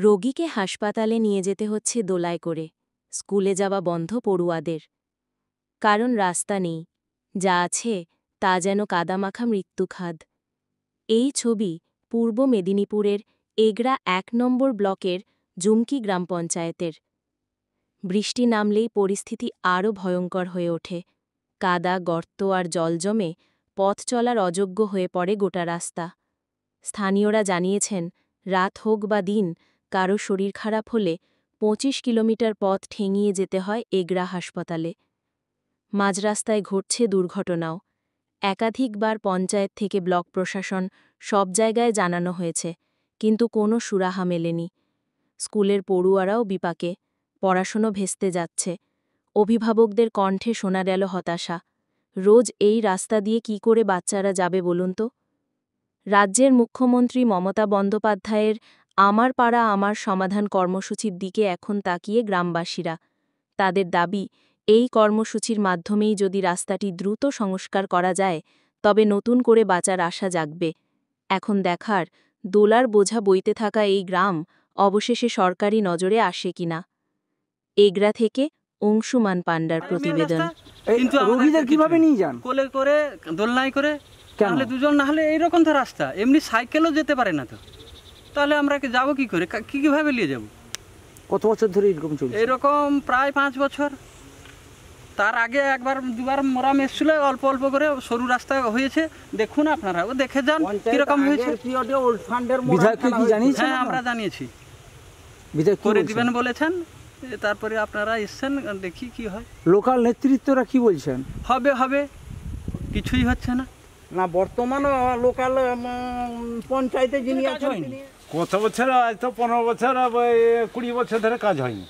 রোগীকে হাসপাতালে নিয়ে যেতে হচ্ছে দোলায় করে, স্কুলে যাওয়া বন্ধ পড়ুয়াদের। কারণ রাস্তা নেই, যা আছে তা যেন কাদামাখা মৃত্যুখাদ। এই ছবি পূর্ব মেদিনীপুরের এগরা ১ নম্বর ব্লকের জুমকি গ্রাম পঞ্চায়েতের। বৃষ্টি নামলেই পরিস্থিতি আরও ভয়ঙ্কর হয়ে ওঠে। কাদা, গর্ত আর জল জমে পথ চলার অযোগ্য হয়ে পড়ে গোটা রাস্তা। স্থানীয়রা জানিয়েছেন, রাত হোক বা দিন, কারো শরীর খারাপ হলে ২৫ কিলোমিটার পথ ঠেঙিয়ে যেতে হয় এগরা হাসপাতালে। মাঝ রাস্তায় ঘটছে দুর্ঘটনাও। একাধিকবার পঞ্চায়েত থেকে ব্লক প্রশাসন সব জায়গায় জানানো হয়েছে, কিন্তু কোনো সুরাহা মেলেনি। স্কুলের পড়ুয়ারাও বিপাকে, পড়াশুনো ভেস্তে যাচ্ছে। অভিভাবকদের কণ্ঠে শোনা গেল হতাশা। রোজ এই রাস্তা দিয়ে কি করে বাচ্চারা যাবে বলুন তো? রাজ্যের মুখ্যমন্ত্রী মমতা বন্দ্যোপাধ্যায়ের আমার পাড়া আমার সমাধান কর্মসূচির দিকে এখন তাকিয়ে গ্রামবাসীরা। তাদের দাবি, এই কর্মসূচির মাধ্যমেই যদি রাস্তাটি দ্রুত সংস্কার করা যায়, তবে নতুন করে বাঁচার আশা জাগবে। এখন দেখার, দোলার বোঝা বইতে থাকা এই গ্রাম অবশেষে সরকারি নজরে আসে কিনা। এগরা থেকে অংশুমান পান্ডার প্রতিবেদন। রোগীদের কিভাবে নিয়ে যান? কোলে করে, দোলনায় করে, তাহলে দুজন না হলে এইরকম তো রাস্তা, এমনি সাইকেলও যেতে পারে না তো। তাহলে আমরা যাবো কি করে, কিভাবে নিয়ে যাব? কত বছর ধরে এরকম চলছে? এরকম প্রায় ৫ বছর। তার আগে একবার দুবার মোরাম এসেছিল, অল্প অল্প করে সরু রাস্তা হয়েছে। দেখুন আপনারা, ও দেখে যান কিরকম হয়েছে। বিধায়ককে কি জানিয়েছেন? হ্যাঁ, আমরা জানিয়েছি, করে দিবেন বলেছেন। তারপরে আপনারা এসছেন, দেখি কি হয়। লোকাল নেতৃত্বরা কি বলছেন? হবে হবে, কিছুই হচ্ছে না। না, বর্তমান লোকাল পঞ্চায়েতে যিনি আছেন, কত বছর, আজ তো ১৫ বছর ২০ বছর ধরে কাজ হয়নি।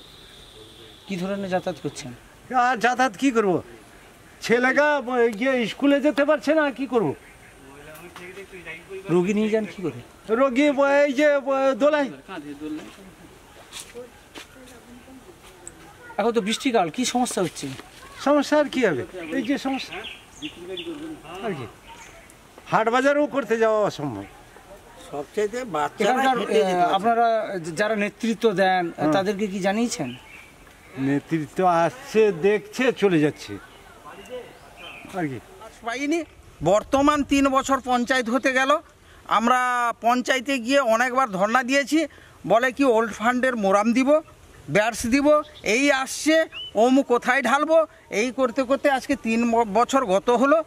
কি ধরনের যাতায়াত করছেন? আর যাতায়াত কি করব? ছেলেগা গিয়ে স্কুলে যেতে পারছে না, কি করব? রোগী নিয়ে যান কি করে? রোগী এই যে দোলাই। এখন তো বৃষ্টিকাল, কি সমস্যা হচ্ছে? সমস্যা আর কি হবে, এই যে সমস্যা আর কি, হাট বাজারও করতে যাওয়া অসম্ভব। সবচেয়ে আপনারা যারা নেতৃত্ব দেন তাদেরকে কি জানিয়েছেন? নেতৃত্ব আসছে, দেখছে, চলে যাচ্ছে আর কি। পাইনি। বর্তমান ৩ বছর পঞ্চায়েত হতে গেল, আমরা পঞ্চায়েতে গিয়ে অনেকবার ধর্ণা দিয়েছি। বলে কি ওল্ড ফান্ডের মোরাম দিব, ব্যাটস দিব, এই আসছে, কোথায় ঢালবো, এই করতে করতে আজকে ৩ বছর গত হলো।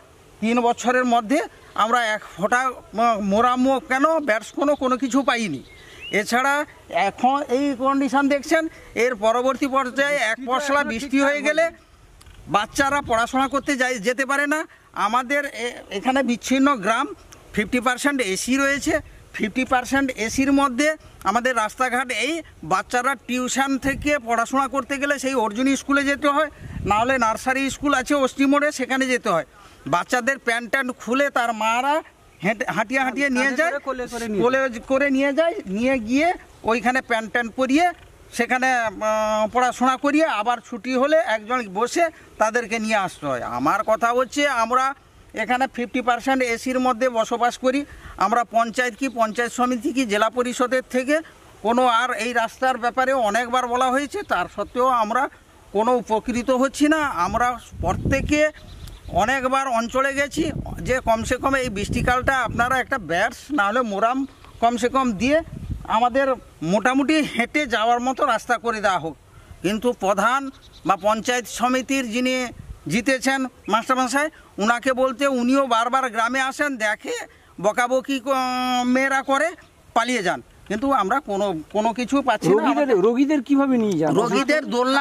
৩ বছরের মধ্যে আমরা এক ফোঁটা মোরামও কেন, ব্যাটস কোনো কিছু পাইনি। এছাড়া এখন এই কন্ডিশন দেখছেন, এর পরবর্তী পর্যায়ে এক পশলা বৃষ্টি হয়ে গেলে বাচ্চারা পড়াশোনা করতে যেতে পারে না। আমাদের এখানে বিচ্ছিন্ন গ্রাম, 50% এসি রয়েছে। 50% এসির মধ্যে আমাদের রাস্তাঘাট, এই বাচ্চারা টিউশন থেকে পড়াশোনা করতে গেলে সেই অর্জুনী স্কুলে যেতে হয়, নাহলে নার্সারি স্কুল আছে অষ্টিমোড়ে, সেখানে যেতে হয়। বাচ্চাদের প্যান্ট ট্যান্ট খুলে তার মারা হাঁটিয়ে হাঁটিয়ে নিয়ে যায়, কোলে করে নিয়ে যায়, নিয়ে গিয়ে ওইখানে প্যান্ট ট্যান্ট পরিয়ে সেখানে পড়াশোনা করিয়ে আবার ছুটি হলে একজন বসে তাদেরকে নিয়ে আসতে হয়। আমার কথা হচ্ছে, আমরা এখানে 50% এসির মধ্যে বসবাস করি। আমরা পঞ্চায়েত কি, পঞ্চায়েত সমিতি কি, জেলা পরিষদের থেকে কোনো আর এই রাস্তার ব্যাপারে অনেকবার বলা হয়েছে, তার সত্ত্বেও আমরা কোনো উপকৃত হচ্ছি না। আমরা প্রত্যেকে অনেকবার অঞ্চলে গেছি যে কমসে কম এই বৃষ্টিকালটা আপনারা একটা ব্যাটস না হলে মোরাম কমসে কম দিয়ে আমাদের মোটামুটি হেঁটে যাওয়ার মতো রাস্তা করে দেওয়া হোক। কিন্তু প্রধান বা পঞ্চায়েত সমিতির যিনি জিতেছেন মাস্টারমশাই, উনাকে বলতে উনিও বারবার গ্রামে আসেন, দেখে বকাবকি মেয়েরা করে, পালিয়ে যান, কিন্তু আমরা কোনো কিছু পাচ্ছি না। রোগীদের কিভাবে নিয়ে যান? রোগীদের দোলনা